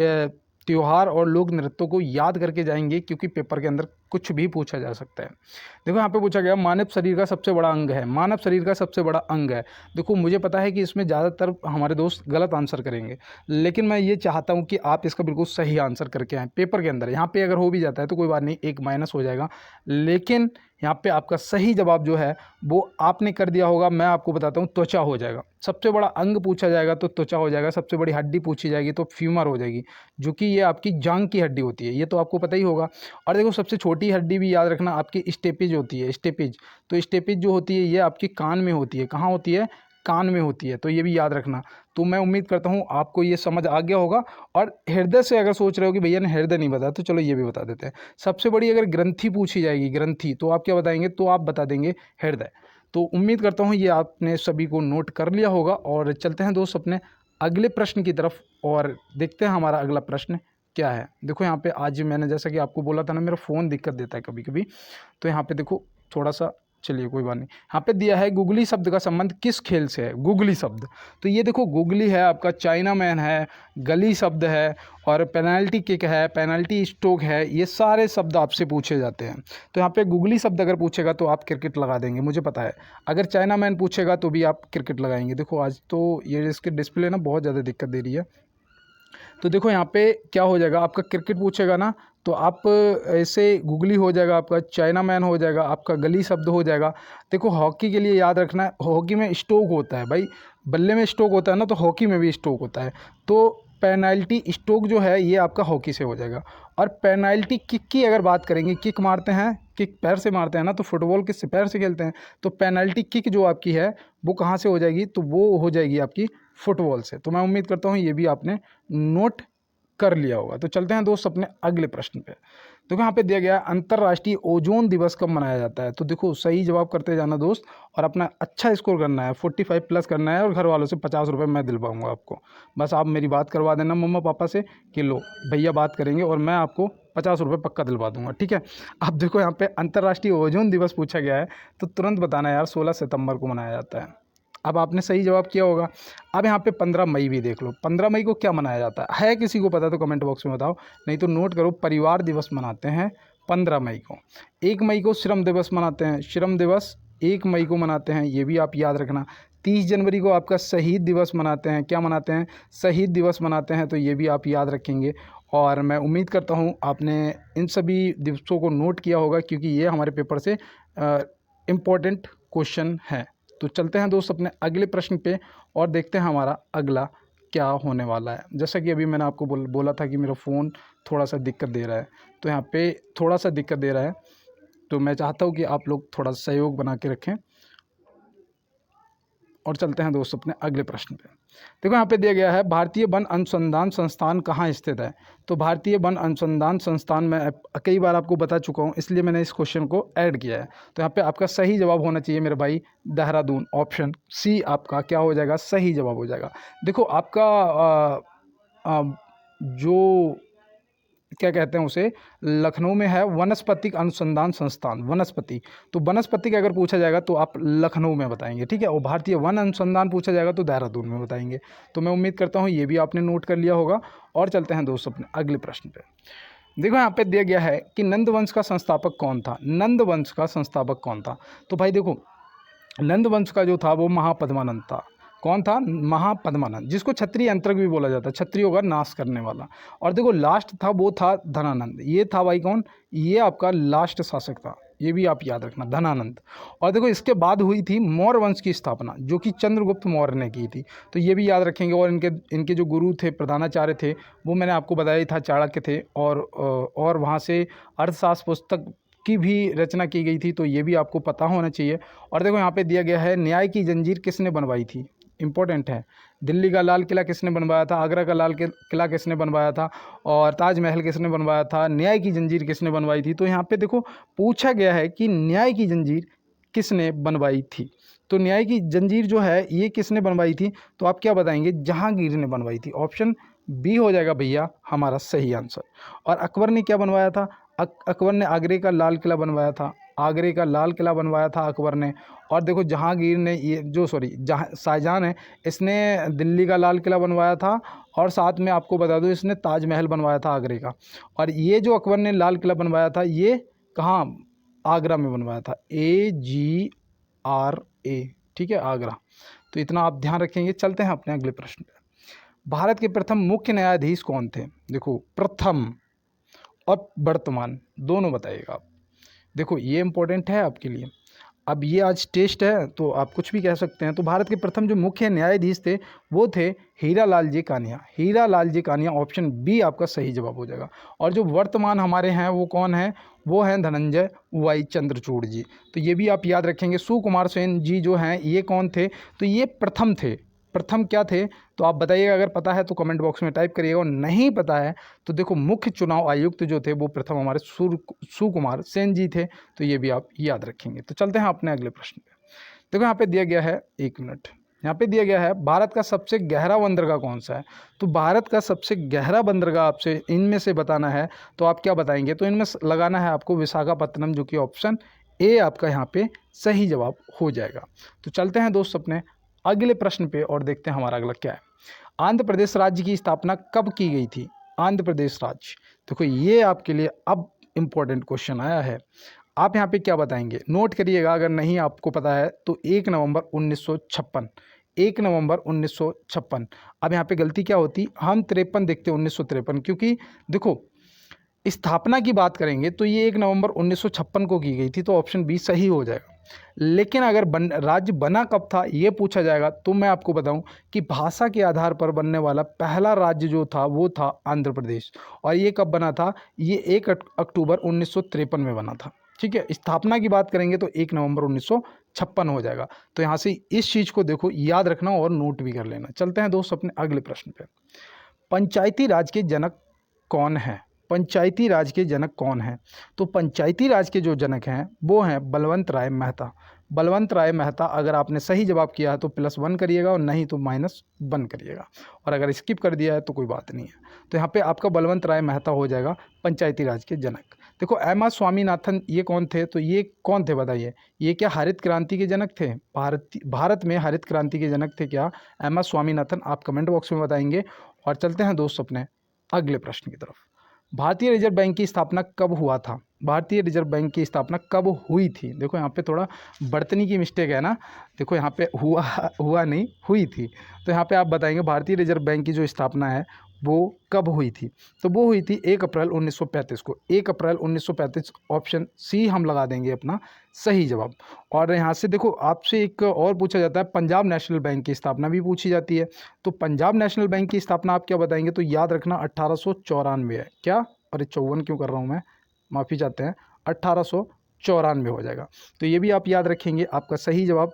त्योहार और लोक नृत्यों को याद करके जाएंगे, क्योंकि पेपर के अंदर कुछ भी पूछा जा सकता है। देखो यहाँ पे पूछा गया मानव शरीर का सबसे बड़ा अंग है, मानव शरीर का सबसे बड़ा अंग है। देखो मुझे पता है कि इसमें ज़्यादातर हमारे दोस्त गलत आंसर करेंगे, लेकिन मैं ये चाहता हूँ कि आप इसका बिल्कुल सही आंसर करके आएँ पेपर के अंदर। यहाँ पे अगर हो भी जाता है तो कोई बात नहीं, 1 माइनस हो जाएगा, लेकिन यहाँ पे आपका सही जवाब जो है वो आपने कर दिया होगा। मैं आपको बताता हूँ, त्वचा हो जाएगा। सबसे बड़ा अंग पूछा जाएगा तो त्वचा हो जाएगा। सबसे बड़ी हड्डी पूछी जाएगी तो फीमर हो जाएगी, जो कि ये आपकी जांघ की हड्डी होती है, ये तो आपको पता ही होगा। और देखो सबसे छोटी हड्डी भी याद रखना, आपकी स्टेपेज होती है, स्टेपेज। तो स्टेपेज जो होती है ये आपकी कान में होती है। कहाँ होती है? कान में होती है, तो ये भी याद रखना। तो मैं उम्मीद करता हूँ आपको ये समझ आ गया होगा। और हृदय से अगर सोच रहे हो कि भैया ने हृदय नहीं बताया, तो चलो ये भी बता देते हैं। सबसे बड़ी अगर ग्रंथि पूछी जाएगी, ग्रंथि, तो आप क्या बताएंगे? तो आप बता देंगे हृदय। तो उम्मीद करता हूँ ये आपने सभी को नोट कर लिया होगा। और चलते हैं दोस्त अपने अगले प्रश्न की तरफ और देखते हैं हमारा अगला प्रश्न क्या है। देखो यहाँ पे आज मैंने जैसा कि आपको बोला था ना, मेरा फ़ोन दिक्कत देता है कभी कभी, तो यहाँ पे देखो थोड़ा सा, चलिए कोई बात नहीं। यहाँ पे दिया है गुगली शब्द का संबंध किस खेल से है? गुगली शब्द, तो ये देखो गुगली है आपका, चाइना मैन है, गली शब्द है और पेनल्टी किक है, पेनल्टी स्ट्रोक है, ये सारे शब्द आपसे पूछे जाते हैं। तो यहाँ पे गुगली शब्द अगर पूछेगा तो आप क्रिकेट लगा देंगे, मुझे पता है। अगर चाइना मैन पूछेगा तो भी आप क्रिकेट लगाएंगे। देखो आज तो ये इसके डिस्प्ले ना बहुत ज़्यादा दिक्कत दे रही है। तो देखो यहाँ पे क्या हो जाएगा, आपका क्रिकेट पूछेगा ना तो आप ऐसे गुगली हो जाएगा, आपका चाइना मैन हो जाएगा, आपका गली शब्द हो जाएगा। देखो हॉकी के लिए याद रखना है, हॉकी में स्ट्रोक होता है भाई, बल्ले में स्ट्रोक होता है ना, तो हॉकी में भी स्ट्रोक होता है। तो पेनल्टी स्ट्रोक जो है ये आपका हॉकी से हो जाएगा। और पेनल्टी किक की अगर बात करेंगे, किक मारते हैं, किक पैर से मारते हैं ना, तो फुटबॉल किससे? पैर से खेलते हैं। तो पेनल्टी किक जो आपकी है वो कहाँ से हो जाएगी? तो वो हो जाएगी आपकी फुटबॉल से। तो मैं उम्मीद करता हूँ ये भी आपने नोट कर लिया होगा। तो चलते हैं दोस्त अपने अगले प्रश्न पे। देखो यहाँ पे दिया गया है अंतर्राष्ट्रीय ओजोन दिवस कब मनाया जाता है। तो देखो सही जवाब करते जाना दोस्त, और अपना अच्छा स्कोर करना है, 45 प्लस करना है, और घर वालों से 50 रुपये मैं दिलवाऊंगा आपको। बस आप मेरी बात करवा देना मम्मा पापा से कि लो भैया बात करेंगे, और मैं आपको 50 रुपये पक्का दिलवा दूंगा, ठीक है। अब देखो यहाँ पे अंतर्राष्ट्रीय ओजोन दिवस पूछा गया है, तो तुरंत बताना यार 16 सितंबर को मनाया जाता है। अब आपने सही जवाब किया होगा। अब यहाँ पे 15 मई भी देख लो, 15 मई को क्या मनाया जाता है किसी को पता तो कमेंट बॉक्स में बताओ, नहीं तो नोट करो, परिवार दिवस मनाते हैं 15 मई को। 1 मई को श्रम दिवस मनाते हैं, श्रम दिवस 1 मई को मनाते हैं, ये भी आप याद रखना। 30 जनवरी को आपका शहीद दिवस मनाते हैं, क्या मनाते हैं, शहीद दिवस मनाते हैं, तो ये भी आप याद रखेंगे। और मैं उम्मीद करता हूँ आपने इन सभी दिवसों को नोट किया होगा, क्योंकि ये हमारे पेपर से इम्पोर्टेंट क्वेश्चन है। तो चलते हैं दोस्त अपने अगले प्रश्न पे और देखते हैं हमारा अगला क्या होने वाला है। जैसा कि अभी मैंने आपको बोला था कि मेरा फ़ोन थोड़ा सा दिक्कत दे रहा है, तो यहाँ पे थोड़ा सा दिक्कत दे रहा है, तो मैं चाहता हूँ कि आप लोग थोड़ा सहयोग बना के रखें। और चलते हैं दोस्त अपने अगले प्रश्न पे। देखो यहाँ पे दिया गया है भारतीय वन अनुसंधान संस्थान कहाँ स्थित है। तो भारतीय वन अनुसंधान संस्थान मैं कई बार आपको बता चुका हूँ, इसलिए मैंने इस क्वेश्चन को ऐड किया है। तो यहाँ पे आपका सही जवाब होना चाहिए मेरे भाई देहरादून, ऑप्शन सी आपका क्या हो जाएगा, सही जवाब हो जाएगा। देखो आपका जो क्या कहते हैं उसे, लखनऊ में है वनस्पतिक अनुसंधान संस्थान, वनस्पति। तो वनस्पति का अगर पूछा जाएगा तो आप लखनऊ में बताएंगे, ठीक है। और भारतीय वन अनुसंधान पूछा जाएगा तो देहरादून में बताएंगे। तो मैं उम्मीद करता हूँ ये भी आपने नोट कर लिया होगा। और चलते हैं दोस्तों अपने अगले प्रश्न पे। देखो यहाँ पे दिया गया है कि नंद वंश का संस्थापक कौन था, नंद वंश का संस्थापक कौन था। तो भाई देखो नंद वंश का जो था वो महापद्मानंद था। कौन था, महापद्मानंद, जिसको क्षत्रिय अंतरक भी बोला जाता है, क्षत्रियों का नाश करने वाला। और देखो लास्ट था वो था धनानंद, ये था भाई कौन, ये आपका लास्ट शासक था, ये भी आप याद रखना, धनानंद। और देखो इसके बाद हुई थी मौर्य वंश की स्थापना, जो कि चंद्रगुप्त मौर्य ने की थी, तो ये भी याद रखेंगे। और इनके जो गुरु थे, प्रधानाचार्य थे, वो मैंने आपको बताया ही था, चाणक्य थे। और वहाँ से अर्थशास्त्र पुस्तक की भी रचना की गई थी, तो ये भी आपको पता होना चाहिए। और देखो यहाँ पे दिया गया है न्याय की जंजीर किसने बनवाई थी, इंपॉर्टेंट है। दिल्ली का लाल किला किसने बनवाया था, आगरा का लाल किला किसने बनवाया था, और ताजमहल किसने बनवाया था, न्याय की जंजीर किसने बनवाई थी। तो यहाँ पे देखो पूछा गया है कि न्याय की जंजीर किसने बनवाई थी। तो न्याय की जंजीर जो है ये किसने बनवाई थी, तो आप क्या बताएंगे, जहांगीर ने बनवाई थी। ऑप्शन बी हो जाएगा भैया हमारा सही आंसर। और अकबर ने क्या बनवाया था, अकबर ने आगरे का लाल किला बनवाया था, आगरे का लाल किला बनवाया था अकबर ने। और देखो जहांगीर ने ये जो शाहजहां है, इसने दिल्ली का लाल किला बनवाया था, और साथ में आपको बता दूं इसने ताजमहल बनवाया था आगरे का। और ये जो अकबर ने लाल किला बनवाया था ये कहाँ, आगरा में बनवाया था, AGRA, ठीक है, आगरा। तो इतना आप ध्यान रखेंगे। चलते हैं अपने अगले प्रश्न पे। भारत के प्रथम मुख्य न्यायाधीश कौन थे। देखो प्रथम और वर्तमान दोनों बताइएगा आप। देखो ये इंपॉर्टेंट है आपके लिए। अब ये आज टेस्ट है तो आप कुछ भी कह सकते हैं। तो भारत के प्रथम जो मुख्य न्यायाधीश थे वो थे हीरा लाल जी कानिया, हीरा लाल जी कानिया, ऑप्शन बी आपका सही जवाब हो जाएगा। और जो वर्तमान हमारे हैं वो कौन है, वो हैं धनंजय वाई चंद्रचूड़ जी। तो ये भी आप याद रखेंगे। सुकुमार सेन जी जो हैं ये कौन थे, तो ये प्रथम थे। प्रथम क्या थे तो आप बताइएगा, अगर पता है तो कमेंट बॉक्स में टाइप करिएगा, और नहीं पता है तो देखो मुख्य चुनाव आयुक्त जो थे वो प्रथम हमारे सुकुमार सेन जी थे। तो ये भी आप याद रखेंगे। तो चलते हैं अपने अगले प्रश्न पे। देखो यहाँ पे दिया गया है, एक मिनट, यहाँ पे दिया गया है भारत का सबसे गहरा बंदरगाह कौन सा है। तो भारत का सबसे गहरा बंदरगाह आपसे इनमें से बताना है, तो आप क्या बताएंगे, तो इनमें लगाना है आपको विशाखापत्तनम, जो कि ऑप्शन ए आपका यहाँ पे सही जवाब हो जाएगा। तो चलते हैं दोस्त अपने अगले प्रश्न पे और देखते हैं हमारा अगला क्या है। आंध्र प्रदेश राज्य की स्थापना कब की गई थी, आंध्र प्रदेश राज्य। देखो ये आपके लिए अब इम्पोर्टेंट क्वेश्चन आया है। आप यहाँ पे क्या बताएंगे, नोट करिएगा, अगर नहीं आपको पता है तो 1 नवंबर 1956, 1 नवंबर 1956। अब यहाँ पे गलती क्या होती, हम 53 देखते 1953, क्योंकि देखो स्थापना की बात करेंगे तो ये 1 नवंबर 1956 को की गई थी, तो ऑप्शन बी सही हो जाएगा। लेकिन अगर राज्य बना कब था ये पूछा जाएगा तो मैं आपको बताऊं कि भाषा के आधार पर बनने वाला पहला राज्य जो था वो था आंध्र प्रदेश। और ये कब बना था, ये 1 अक्टूबर 1953 में बना था। ठीक है। स्थापना की बात करेंगे तो 1 नवंबर 1956 हो जाएगा। तो यहाँ से इस चीज़ को देखो याद रखना और नोट भी कर लेना। चलते हैं दोस्त अपने अगले प्रश्न पे। पंचायती राज के जनक कौन है? पंचायती राज के जनक कौन है? तो पंचायती राज के जो जनक हैं वो हैं बलवंत राय मेहता। बलवंत राय मेहता, अगर आपने सही जवाब किया है तो +1 करिएगा और नहीं तो -1 करिएगा, और अगर स्किप कर दिया है तो कोई बात नहीं है। तो यहाँ पे आपका बलवंत राय मेहता हो जाएगा पंचायती राज के जनक। देखो एम एस स्वामीनाथन ये कौन थे? तो ये कौन थे बताइए? ये क्या हरित क्रांति के जनक थे? भारत में हरित क्रांति के जनक थे क्या एम एस स्वामीनाथन? आप कमेंट बॉक्स में बताएंगे। और चलते हैं दोस्त अपने अगले प्रश्न की तरफ। भारतीय रिजर्व बैंक की स्थापना कब हुआ था? भारतीय रिजर्व बैंक की स्थापना कब हुई थी? देखो यहाँ पे थोड़ा बर्तनी की मिस्टेक है ना, देखो यहाँ पे हुआ नहीं, हुई थी। तो यहाँ पे आप बताएंगे भारतीय रिजर्व बैंक की जो स्थापना है वो कब हुई थी? तो वो हुई थी 1 अप्रैल 1935 को। 1 अप्रैल 1935 ऑप्शन सी हम लगा देंगे अपना सही जवाब। और यहाँ से देखो आपसे एक और पूछा जाता है, पंजाब नेशनल बैंक की स्थापना भी पूछी जाती है। तो पंजाब नेशनल बैंक की स्थापना आप क्या बताएंगे? तो याद रखना 1894 है। क्या? अरे 54 क्यों कर रहा हूँ मैं, माफ़ी चाहते हैं, 1894 हो जाएगा। तो ये भी आप याद रखेंगे। आपका सही जवाब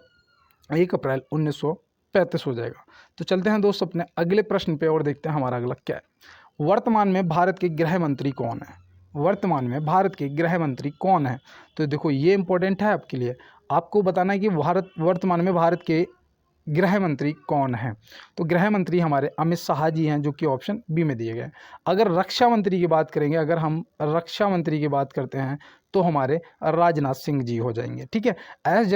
1 अप्रैल 1935 हो जाएगा। तो चलते हैं दोस्त अपने अगले प्रश्न पे और देखते हैं हमारा अगला क्या है। वर्तमान में भारत के गृह मंत्री कौन है? वर्तमान में भारत के गृह मंत्री कौन है? तो देखो ये इंपॉर्टेंट है आपके लिए, आपको बताना है कि वर्तमान में भारत के गृह मंत्री कौन है। तो गृह मंत्री हमारे अमित शाह जी हैं, जो कि ऑप्शन बी में दिए गए हैं। अगर रक्षा मंत्री की बात करेंगे, अगर हम रक्षा मंत्री की बात करते हैं तो हमारे राजनाथ सिंह जी हो जाएंगे। ठीक है। एस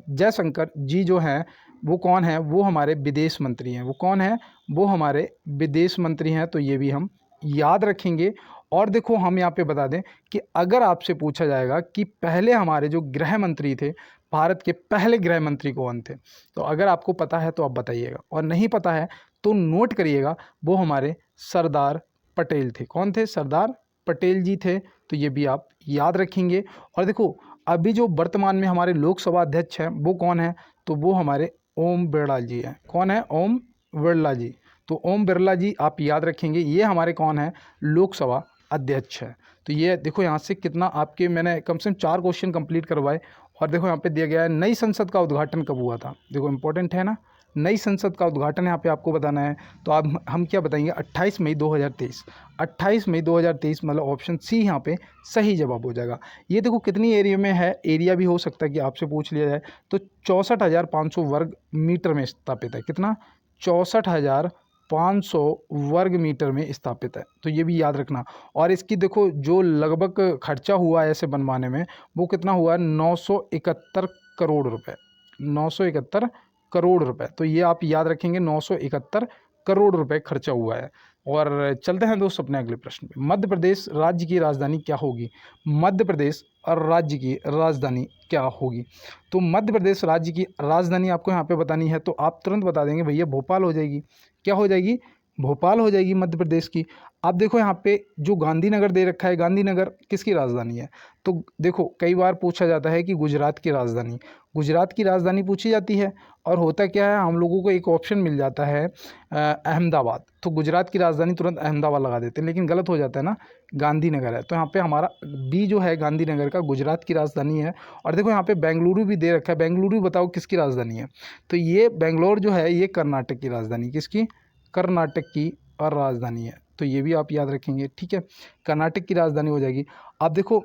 जयशंकर जी जो हैं वो कौन है? वो हमारे विदेश मंत्री हैं। वो कौन है? वो हमारे विदेश मंत्री हैं। तो ये भी हम याद रखेंगे। और देखो हम यहाँ पे बता दें कि अगर आपसे पूछा जाएगा कि पहले हमारे जो गृह मंत्री थे, भारत के पहले गृह मंत्री कौन थे, तो अगर आपको पता है तो आप बताइएगा, और नहीं पता है तो नोट करिएगा, वो हमारे सरदार पटेल थे। कौन थे? सरदार पटेल जी थे। तो ये भी आप याद रखेंगे। और देखो अभी जो वर्तमान में हमारे लोकसभा अध्यक्ष हैं वो कौन है? तो वो हमारे ओम बिरला जी हैं। कौन है? ओम बिरला जी। तो ओम बिरला जी आप याद रखेंगे, ये हमारे कौन है? लोकसभा अध्यक्ष है। तो ये देखो यहाँ से कितना आपके मैंने कम से कम 4 क्वेश्चन कंप्लीट करवाए। और देखो यहाँ पे दिया गया है नई संसद का उद्घाटन कब हुआ था। देखो इंपॉर्टेंट है ना, नई संसद का उद्घाटन यहाँ पे आपको बताना है। तो आप हम क्या बताएंगे? 28 मई 2023। 28 मई 2023 मतलब ऑप्शन सी यहाँ पे सही जवाब हो जाएगा। ये देखो कितनी एरिया में है, एरिया भी हो सकता है कि आपसे पूछ लिया जाए। तो 64,500 वर्ग मीटर में स्थापित है। कितना? 64,500 वर्ग मीटर में स्थापित है। तो ये भी याद रखना। और इसकी देखो जो लगभग खर्चा हुआ है ऐसे बनवाने में, वो कितना हुआ? 971 करोड़ रुपए। 971 करोड़ रुपए। तो ये आप याद रखेंगे, 971 करोड़ रुपए खर्चा हुआ है। और चलते हैं दोस्त अपने अगले प्रश्न पे। मध्य प्रदेश राज्य की राजधानी क्या होगी? मध्य प्रदेश और राज्य की राजधानी क्या होगी? तो मध्य प्रदेश राज्य की राजधानी आपको यहाँ पे बतानी है, तो आप तुरंत बता देंगे भैया भोपाल हो जाएगी। क्या हो जाएगी? भोपाल हो जाएगी मध्य प्रदेश की। आप देखो यहाँ पे जो गांधीनगर दे रखा है, गांधीनगर किसकी राजधानी है? तो देखो कई बार पूछा जाता है कि गुजरात की राजधानी, गुजरात की राजधानी पूछी जाती है। और होता क्या है, हम लोगों को एक ऑप्शन मिल जाता है अहमदाबाद। तो गुजरात की राजधानी तुरंत अहमदाबाद लगा देते हैं, लेकिन गलत हो जाता है ना, गांधीनगर है। तो यहाँ पे हमारा बी जो है गांधीनगर का गुजरात की राजधानी है। और देखो यहाँ पे बेंगलुरु भी दे रखा है। बेंगलुरु बताओ किसकी राजधानी है? तो ये बेंगलोर जो है ये कर्नाटक की राजधानी, किसकी? कर्नाटक की और राजधानी है। तो ये भी आप याद रखेंगे। ठीक है, कर्नाटक की राजधानी हो जाएगी। आप देखो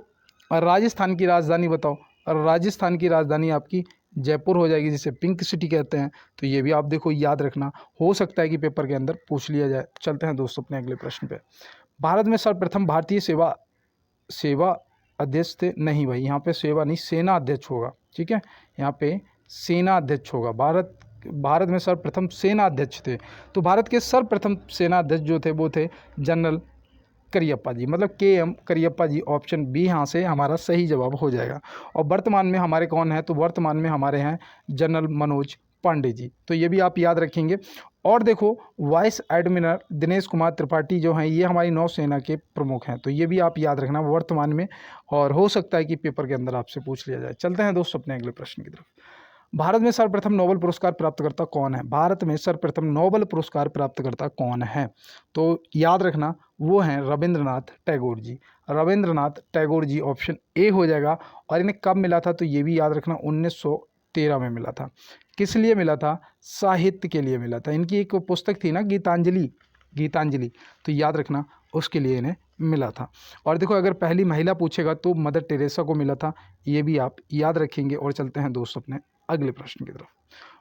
राजस्थान की राजधानी बताओ, और राजस्थान की राजधानी आपकी जयपुर हो जाएगी, जिसे पिंक सिटी कहते हैं। तो ये भी आप देखो याद रखना, हो सकता है कि पेपर के अंदर पूछ लिया जाए। चलते हैं दोस्तों अपने अगले प्रश्न पे। भारत में सर्वप्रथम भारतीय सेवा अध्यक्ष थे? नहीं भाई, यहाँ पे सेवा नहीं, सेना अध्यक्ष होगा। ठीक है, यहाँ पे सेना अध्यक्ष होगा। भारत में सर्वप्रथम सेना अध्यक्ष थे। तो भारत के सर्वप्रथम सेना अध्यक्ष जो थे वो थे जनरल करियप्पा जी, मतलब KM करियप्पा जी। ऑप्शन बी यहाँ से हमारा सही जवाब हो जाएगा। और वर्तमान में हमारे कौन है? तो वर्तमान में हमारे हैं जनरल मनोज पांडे जी। तो ये भी आप याद रखेंगे। और देखो वाइस एडमिरल दिनेश कुमार त्रिपाठी जो हैं, ये हमारी नौसेना के प्रमुख हैं। तो ये भी आप याद रखना वर्तमान में, और हो सकता है कि पेपर के अंदर आपसे पूछ लिया जाए। चलते हैं दोस्तों अपने अगले प्रश्न की तरफ। भारत में सर्वप्रथम नोबेल पुरस्कार प्राप्तकर्ता कौन है? भारत में सर्वप्रथम नोबेल पुरस्कार प्राप्तकर्ता कौन है? तो याद रखना वो हैं रविंद्रनाथ टैगोर जी। रविंद्रनाथ टैगोर जी ऑप्शन ए हो जाएगा। और इन्हें कब मिला था तो ये भी याद रखना 1913 में मिला था। किस लिए मिला था? साहित्य के लिए मिला था। इनकी एक पुस्तक थी ना गीतांजलि, गीतांजलि, तो याद रखना उसके लिए इन्हें मिला था। और देखो अगर पहली महिला पूछेगा तो मदर टेरेसा को मिला था, ये भी आप याद रखेंगे। और चलते हैं दोस्त अपने अगले प्रश्न की तरफ।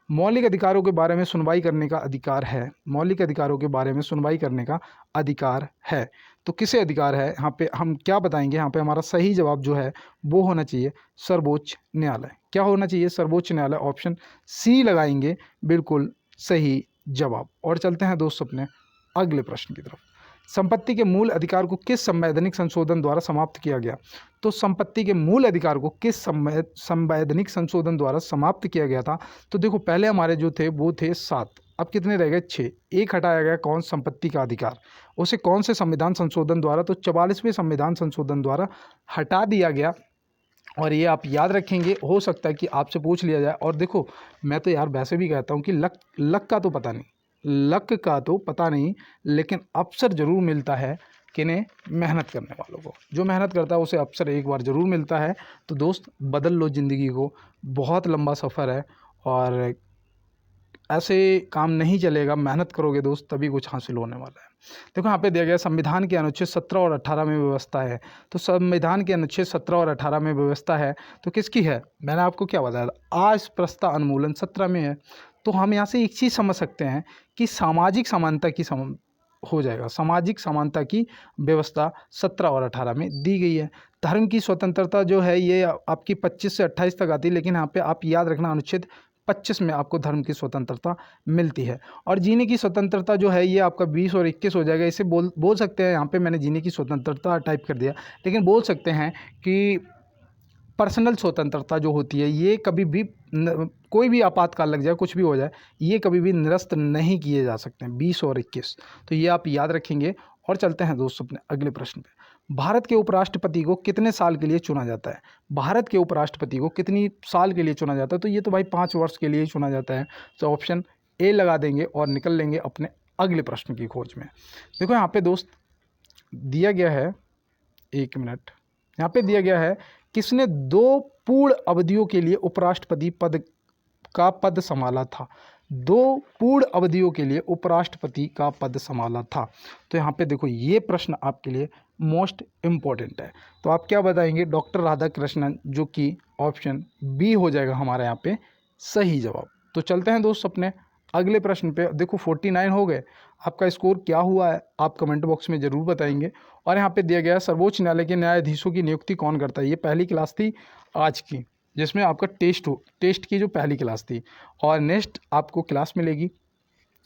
मौलिक अधिकारों के बारे में सुनवाई करने का अधिकार है। मौलिक अधिकारों के बारे में सुनवाई करने का अधिकार है, तो किसे अधिकार है? यहाँ पे हम क्या बताएंगे? यहाँ पे हमारा सही जवाब जो है वो होना चाहिए सर्वोच्च न्यायालय। क्या होना चाहिए? सर्वोच्च न्यायालय। ऑप्शन सी लगाएंगे, बिल्कुल सही जवाब। और चलते हैं दोस्त अपने अगले प्रश्न की तरफ। संपत्ति के मूल अधिकार को किस संवैधानिक संशोधन द्वारा समाप्त किया गया? तो संपत्ति के मूल अधिकार को किस संवैधानिक संशोधन द्वारा समाप्त किया गया था? तो देखो पहले हमारे जो थे वो थे 7, अब कितने रह गए? 6। एक हटाया गया, कौन? संपत्ति का अधिकार। उसे कौन से संविधान संशोधन द्वारा? तो 44वें संविधान संशोधन द्वारा हटा दिया गया। और ये आप याद रखेंगे, हो सकता है कि आपसे पूछ लिया जाए। और देखो मैं तो यार वैसे भी कहता हूँ कि लक का तो पता नहीं, लक का तो पता नहीं, लेकिन अवसर ज़रूर मिलता है किन्हें? मेहनत करने वालों को। जो मेहनत करता है उसे अवसर एक बार ज़रूर मिलता है। तो दोस्त बदल लो ज़िंदगी को, बहुत लंबा सफ़र है और ऐसे काम नहीं चलेगा। मेहनत करोगे दोस्त तभी कुछ हासिल होने वाला है। देखो यहाँ पे दिया गया संविधान के अनुच्छेद 17 और 18 में व्यवस्था है। तो संविधान के अनुच्छेद 17 और 18 में व्यवस्था है तो किसकी है? मैंने आपको क्या बताया था, अस्पृश्यता उन्मूलन 17 में है। तो हम यहाँ से एक चीज़ समझ सकते हैं कि सामाजिक समानता की हो जाएगा। सामाजिक समानता की व्यवस्था 17 और 18 में दी गई है। धर्म की स्वतंत्रता जो है ये आपकी 25 से 28 तक आती है, लेकिन यहाँ पे आप याद रखना अनुच्छेद 25 में आपको धर्म की स्वतंत्रता मिलती है। और जीने की स्वतंत्रता जो है ये आपका 20 और 21 हो जाएगा। इसे बोल सकते हैं, यहाँ पे मैंने जीने की स्वतंत्रता टाइप कर दिया, लेकिन बोल सकते हैं कि पर्सनल स्वतंत्रता जो होती है ये कभी भी कोई भी आपातकाल लग जाए, कुछ भी हो जाए, ये कभी भी निरस्त नहीं किए जा सकते हैं। 20 और 21, तो ये आप याद रखेंगे। और चलते हैं दोस्तों अपने अगले प्रश्न पे। भारत के उपराष्ट्रपति को कितने साल के लिए चुना जाता है? भारत के उपराष्ट्रपति को कितनी साल के लिए चुना जाता है? तो ये तो भाई 5 वर्ष के लिए ही चुना जाता है। तो ऑप्शन ए लगा देंगे और निकल लेंगे अपने अगले प्रश्न की खोज में। देखो यहाँ पे दोस्त दिया गया है, 1 मिनट, यहाँ पे दिया गया है किसने 2 पूर्ण अवधियों के लिए उपराष्ट्रपति पद संभाला था? 2 पूर्ण अवधियों के लिए उपराष्ट्रपति का पद संभाला था। तो यहाँ पे देखो ये प्रश्न आपके लिए मोस्ट इम्पोर्टेंट है। तो आप क्या बताएंगे? डॉक्टर राधाकृष्णन, जो कि ऑप्शन बी हो जाएगा हमारा यहाँ पे सही जवाब। तो चलते हैं दोस्त अपने अगले प्रश्न पे। देखो 49 हो गए। आपका स्कोर क्या हुआ है आप कमेंट बॉक्स में ज़रूर बताएंगे। और यहाँ पे दिया गया है सर्वोच्च न्यायालय के न्यायाधीशों की नियुक्ति कौन करता है? ये पहली क्लास थी आज की, जिसमें आपका टेस्ट की जो पहली क्लास थी। और नेक्स्ट आपको क्लास मिलेगी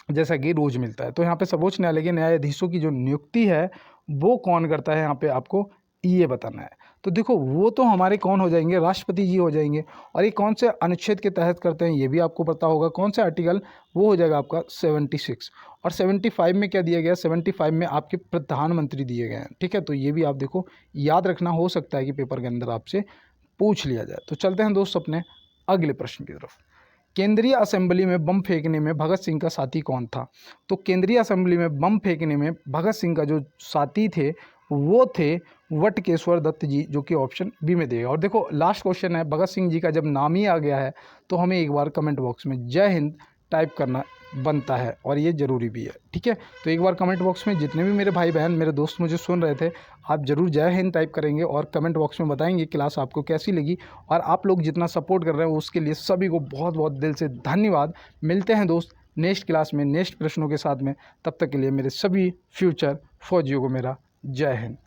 जैसा कि रोज़ मिलता है। तो यहाँ पे सर्वोच्च न्यायालय के न्यायाधीशों की जो नियुक्ति है वो कौन करता है, यहाँ पे आपको ये बताना है। तो देखो वो तो हमारे कौन हो जाएंगे? राष्ट्रपति जी हो जाएंगे। और ये कौन से अनुच्छेद के तहत करते हैं ये भी आपको पता होगा। कौन सा आर्टिकल? वो हो जाएगा आपका 76। और 75 में क्या दिया गया? 75 में आपके प्रधानमंत्री दिए गए हैं। ठीक है, तो ये भी आप देखो याद रखना, हो सकता है कि पेपर के अंदर आपसे पूछ लिया जाए। तो चलते हैं दोस्त अपने अगले प्रश्न की तरफ। केंद्रीय असेंबली में बम फेंकने में भगत सिंह का साथी कौन था? तो केंद्रीय असेंबली में बम फेंकने में भगत सिंह का जो साथी थे वो थे वटकेश्वर दत्त जी, जो कि ऑप्शन बी में देगा। और देखो लास्ट क्वेश्चन है, भगत सिंह जी का जब नाम ही आ गया है तो हमें एक बार कमेंट बॉक्स में जय हिंद टाइप करना बनता है और ये ज़रूरी भी है। ठीक है, तो एक बार कमेंट बॉक्स में जितने भी मेरे भाई बहन मेरे दोस्त मुझे सुन रहे थे, आप ज़रूर जय हिंद टाइप करेंगे और कमेंट बॉक्स में बताएंगे क्लास आपको कैसी लगी। और आप लोग जितना सपोर्ट कर रहे हैं उसके लिए सभी को बहुत बहुत दिल से धन्यवाद। मिलते हैं दोस्त नेक्स्ट क्लास में नेक्स्ट प्रश्नों के साथ में। तब तक के लिए मेरे सभी फ्यूचर फौजियों को मेरा जय हिंद।